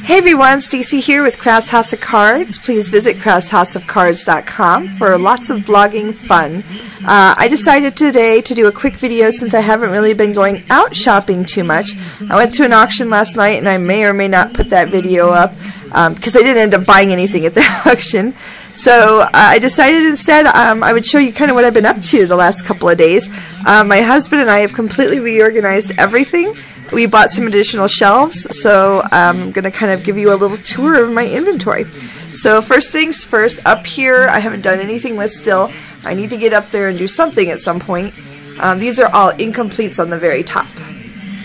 Hey everyone, Stacy here with Crafts House of Cards. Please visit CraftsHouseOfCards.com for lots of blogging fun. I decided today to do a quick video since I haven't really been going out shopping too much. I went to an auction last night and I may or may not put that video up because I didn't end up buying anything at the auction. So I decided instead I would show you kind of what I've been up to the last couple of days. My husband and I have completely reorganized everything. We bought some additional shelves, so I'm going to kind of give you a little tour of my inventory. So first things first, up here I haven't done anything with still. I need to get up there and do something at some point. These are all incompletes on the very top.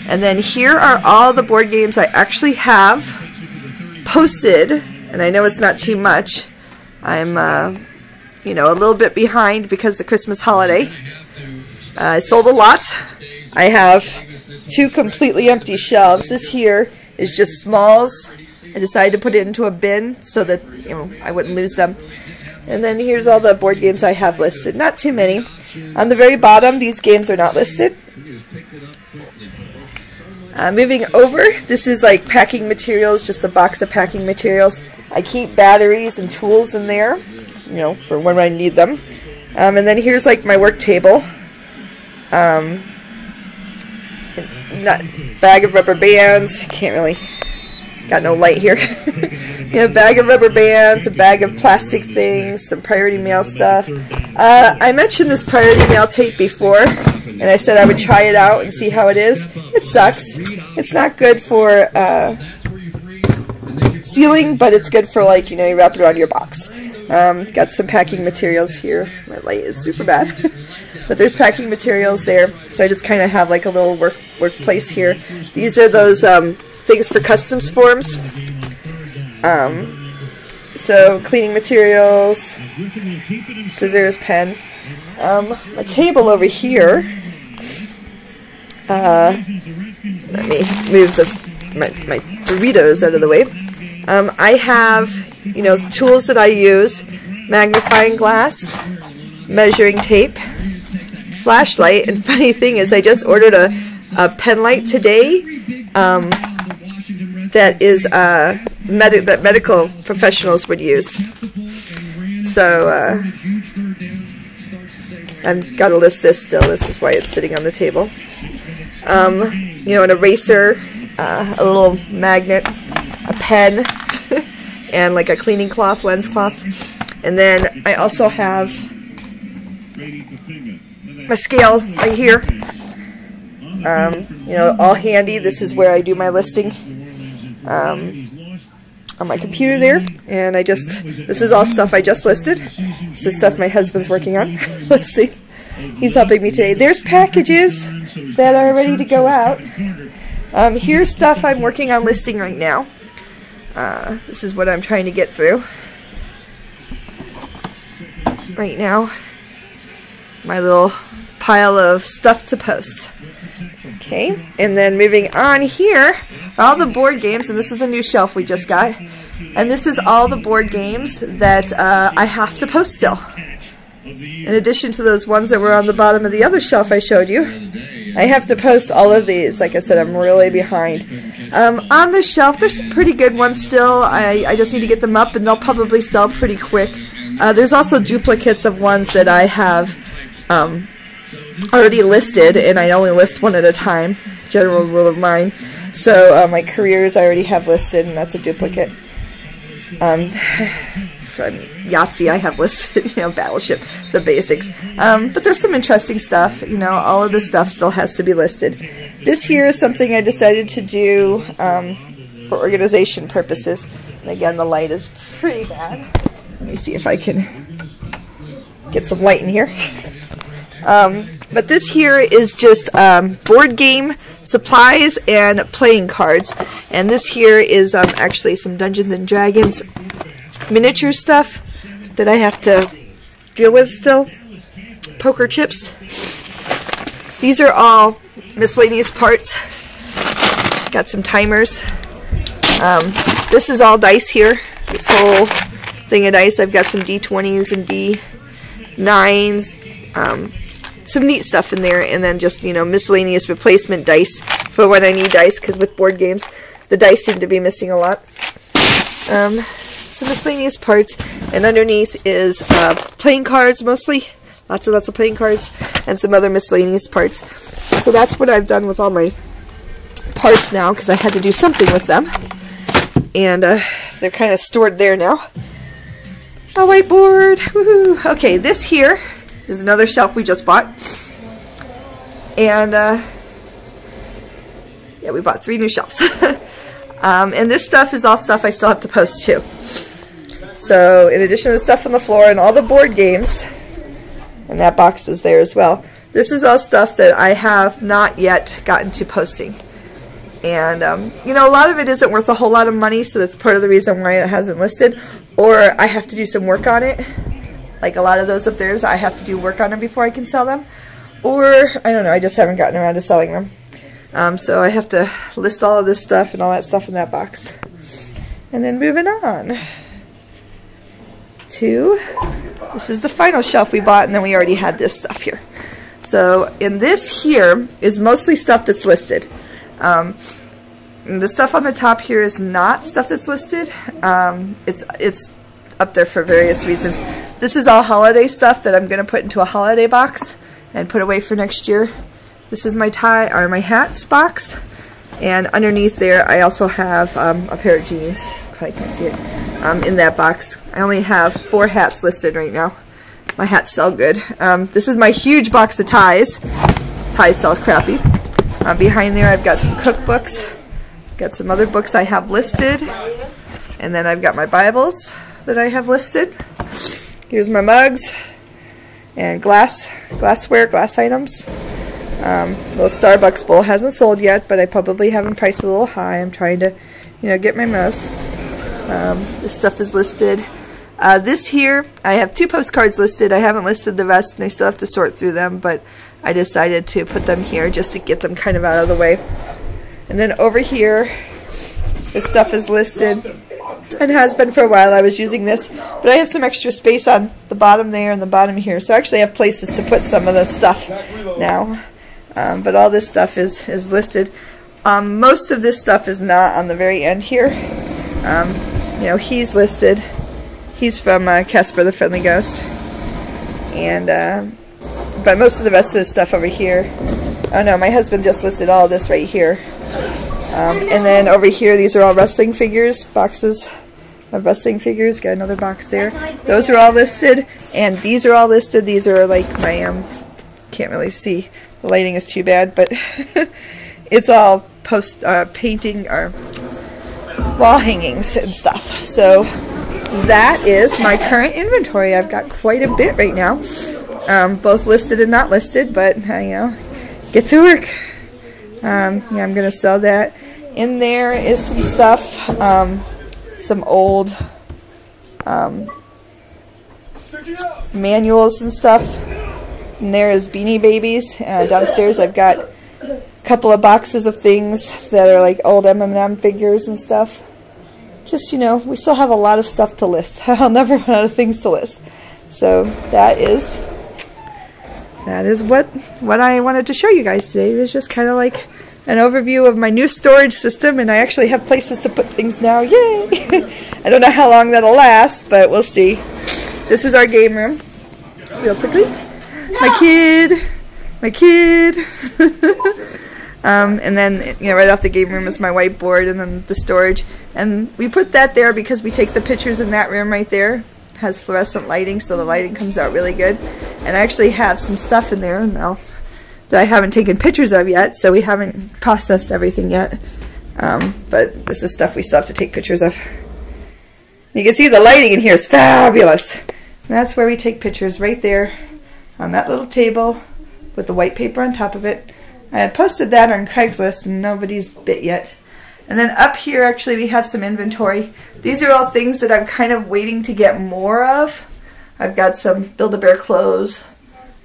And then here are all the board games I actually have posted, and I know it's not too much. I'm you know, a little bit behind because of the Christmas holiday. I sold a lot. I have 2 completely empty shelves. This here is just smalls. I decided to put it into a bin so that, you know, I wouldn't lose them. And then here's all the board games I have listed. Not too many. On the very bottom, these games are not listed. Moving over, this is like packing materials, just a box of packing materials. I keep batteries and tools in there, you know, for when I need them. And then here's like my work table. Bag of rubber bands. Can't really, got no light here. Yeah, bag of rubber bands, a bag of plastic things, some Priority Mail stuff. I mentioned this Priority Mail tape before, and I said I would try it out and see how it is. It sucks. It's not good for sealing, but it's good for, like, you know, you wrap it around your box. Got some packing materials here. My light is super bad. But there's packing materials there, so I just kind of have like a little workplace here. These are those things for customs forms. So cleaning materials, scissors, pen. My table over here. Let me move my Doritos out of the way. I have, you know, tools that I use: magnifying glass, measuring tape, flashlight, and funny thing is I just ordered a pen light today that is that medical professionals would use. So I've got to list this still. This is why it's sitting on the table. You know, an eraser, a little magnet, a pen, and like a cleaning cloth, lens cloth. And then I also have my scale right here. You know, all handy. This is where I do my listing on my computer there. And this is all stuff I just listed. This is stuff my husband's working on listing. He's helping me today. There's packages that are ready to go out. Here's stuff I'm working on listing right now. This is what I'm trying to get through right now. My little pile of stuff to post. Okay, and then moving on here, all the board games, and this is a new shelf we just got, and this is all the board games that I have to post still. In addition to those ones that were on the bottom of the other shelf I showed you, I have to post all of these. Like I said, I'm really behind. On the shelf, there's some pretty good ones still. I just need to get them up, and they'll probably sell pretty quick. There's also duplicates of ones that I have already listed, and I only list one at a time, general rule of mine. So my careers I already have listed, and that's a duplicate. Yahtzee I have listed, you know, Battleship, the basics. But there's some interesting stuff, you know, all of this stuff still has to be listed. This here is something I decided to do for organization purposes. And again, the light is pretty bad. Let me see if I can get some light in here. But this here is just board game supplies and playing cards. And this here is actually some Dungeons and Dragons miniature stuff that I have to deal with still. Poker chips. These are all miscellaneous parts. Got some timers. This is all dice here. This whole thing of dice. I've got some D20s and D9s. Some neat stuff in there, and then just, you know, miscellaneous replacement dice for when I need dice, because with board games The dice seem to be missing a lot. Some miscellaneous parts, and underneath is playing cards mostly. Lots and lots of playing cards, and some other miscellaneous parts. So that's what I've done with all my parts now, because I had to do something with them. And they're kind of stored there now. A whiteboard! Woohoo! Okay, this here is another shelf we just bought. And yeah, we bought 3 new shelves. And this stuff is all stuff I still have to post too. So in addition to the stuff on the floor and all the board games, and that box is there as well, this is all stuff that I have not yet gotten to posting. And you know, a lot of it isn't worth a whole lot of money, so that's part of the reason why it hasn't listed. Or I have to do some work on it. Like a lot of those up there, I have to do work on them before I can sell them. Or, I don't know, I just haven't gotten around to selling them. So I have to list all of this stuff and all that stuff in that box. And then moving on to, this is the final shelf we bought, and then we already had this stuff here. So in this here is mostly stuff that's listed. The stuff on the top here is not stuff that's listed. It's up there for various reasons. This is all holiday stuff that I'm going to put into a holiday box and put away for next year. This is my tie or my hats box, and underneath there I also have a pair of jeans. Probably can't see it. In that box, I only have 4 hats listed right now. My hats sell good. This is my huge box of ties. Ties sell crappy. Behind there I've got some cookbooks. Got some other books I have listed, and then I've got my Bibles that I have listed. Here's my mugs and glassware, glass items. Little Starbucks bowl hasn't sold yet, but I probably have them priced a little high. I'm trying to, you know, get my most. This stuff is listed. This here, I have 2 postcards listed. I haven't listed the rest, and I still have to sort through them, but I decided to put them here just to get them kind of out of the way. And then over here, this stuff is listed. It has been for a while. I was using this, but I have some extra space on the bottom there and the bottom here, so I actually have places to put some of this stuff now. But all this stuff is listed. Most of this stuff is not on the very end here. You know, he's listed. He's from Casper the Friendly Ghost. And but most of the rest of this stuff over here. Oh no, my husband just listed all of this right here. And then over here, these are all wrestling figures, boxes of wrestling figures. Got another box there. Those are all listed, and these are all listed. These are like my, can't really see. The lighting is too bad, but it's all painting or wall hangings and stuff. So that is my current inventory. I've got quite a bit right now, both listed and not listed, but you know, get to work. Yeah, I'm gonna sell that. In there is some stuff, some old manuals and stuff. And there is Beanie Babies. Downstairs I've got a couple of boxes of things that are like old M&M figures and stuff. Just, you know, we still have a lot of stuff to list. I'll never run out of things to list. So that is what I wanted to show you guys today. It was just kind of like an overview of my new storage system, and I actually have places to put things now. Yay! I don't know how long that'll last, but we'll see. This is our game room. Real quickly. My kid. And then, you know, right off the game room is my whiteboard, and then the storage. And we put that there because we take the pictures in that room right there. It has fluorescent lighting, so the lighting comes out really good. And I actually have some stuff in there now that I haven't taken pictures of yet, so we haven't processed everything yet. But this is stuff we still have to take pictures of. You can see the lighting in here is fabulous. And that's where we take pictures, right there on that little table with the white paper on top of it. I had posted that on Craigslist and nobody's bit yet. And then up here actually we have some inventory. These are all things that I'm kind of waiting to get more of. I've got some Build-A-Bear clothes,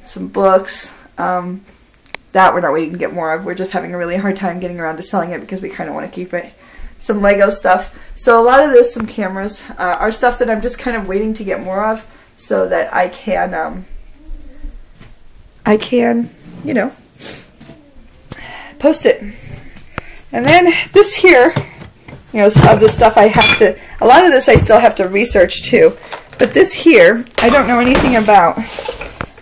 some books. That we're not waiting to get more of. We're just having a really hard time getting around to selling it because we kind of want to keep it. Some Lego stuff. So a lot of this, some cameras, are stuff that I'm just kind of waiting to get more of so that I can, you know, post it. And then this here you know, of the stuff I have to, a lot of this I still have to research too. But this here, I don't know anything about.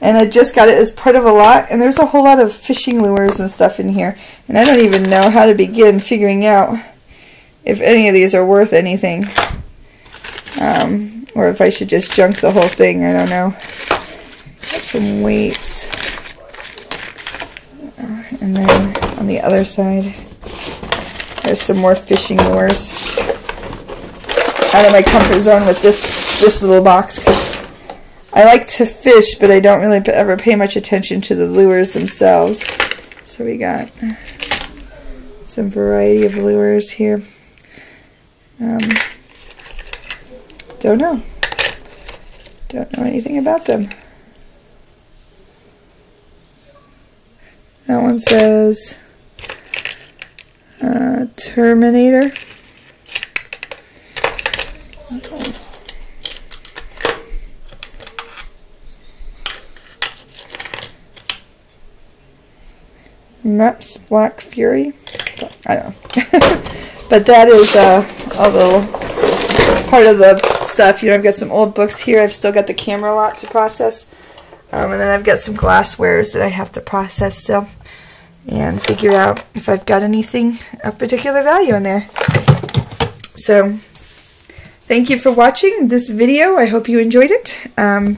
And I just got it as part of a lot, and there's a whole lot of fishing lures and stuff in here. And I don't even know how to begin figuring out if any of these are worth anything. Or if I should just junk the whole thing, I don't know. Got some weights. And then on the other side, there's some more fishing lures. Out of my comfort zone with this little box, because I like to fish, but I don't really ever pay much attention to the lures themselves. So we got some variety of lures here. Don't know. Don't know anything about them. That one says Terminator. Maps Black Fury. I don't know. But that is a little part of the stuff. You know, I've got some old books here. I've still got the camera lot to process. And then I've got some glasswares that I have to process still and figure out if I've got anything of particular value in there. So thank you for watching this video. I hope you enjoyed it.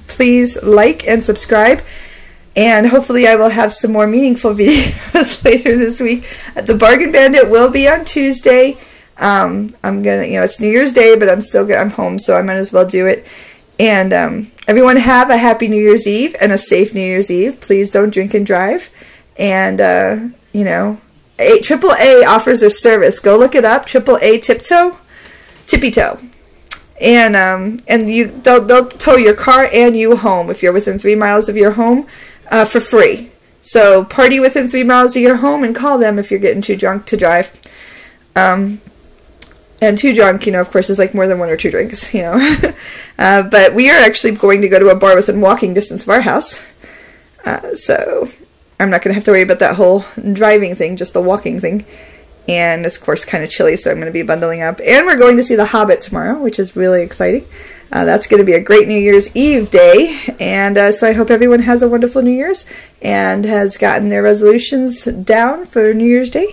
Please like and subscribe. And hopefully I will have some more meaningful videos later this week. The Bargain Bandit will be on Tuesday. I'm gonna, you know, it's New Year's Day, but I'm home, so I might as well do it. And everyone have a happy New Year's Eve and a safe New Year's Eve. Please don't drink and drive. And you know, AAA offers their service. Go look it up. AAA Tippy Toe. And they'll tow your car and you home if you're within 3 miles of your home for free. So party within 3 miles of your home and call them if you're getting too drunk to drive. And too drunk, you know, of course, is like more than 1 or 2 drinks, you know. But we are actually going to go to a bar within walking distance of our house. So I'm not going to have to worry about that whole driving thing, just the walking thing. And it's, of course, kind of chilly, so I'm going to be bundling up. And we're going to see The Hobbit tomorrow, which is really exciting. That's going to be a great New Year's Eve day. And so I hope everyone has a wonderful New Year's and has gotten their resolutions down for New Year's Day.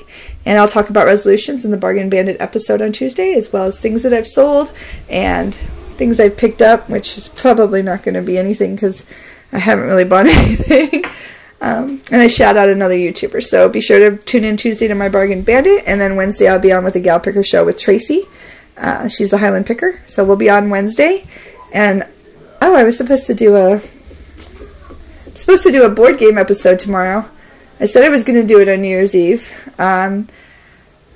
And I'll talk about resolutions in the Bargain Bandit episode on Tuesday, as well as things that I've sold and things I've picked up, which is probably not going to be anything because I haven't really bought anything. And I shout out another YouTuber. So be sure to tune in Tuesday to my Bargain Bandit. And then Wednesday I'll be on with the Gal Picker Show with Tracy. She's the Highland Picker. So we'll be on Wednesday. And, oh, I was supposed to do a board game episode tomorrow. I said I was going to do it on New Year's Eve.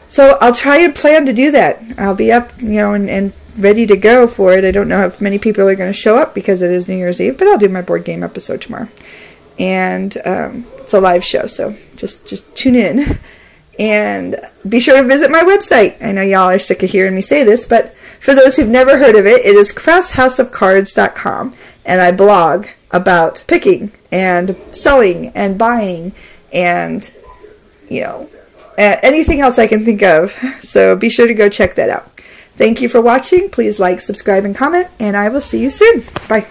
So I'll try and plan to do that. I'll be up, you know, and ready to go for it. I don't know if many people are going to show up because it is New Year's Eve, but I'll do my board game episode tomorrow. And it's a live show, so just tune in. And be sure to visit my website. I know y'all are sick of hearing me say this, but for those who've never heard of it, it is craftsHouseOfCards.com. And I blog about picking and selling and buying and, you know, anything else I can think of. So be sure to go check that out. Thank you for watching. Please like, subscribe, and comment, and I will see you soon. Bye.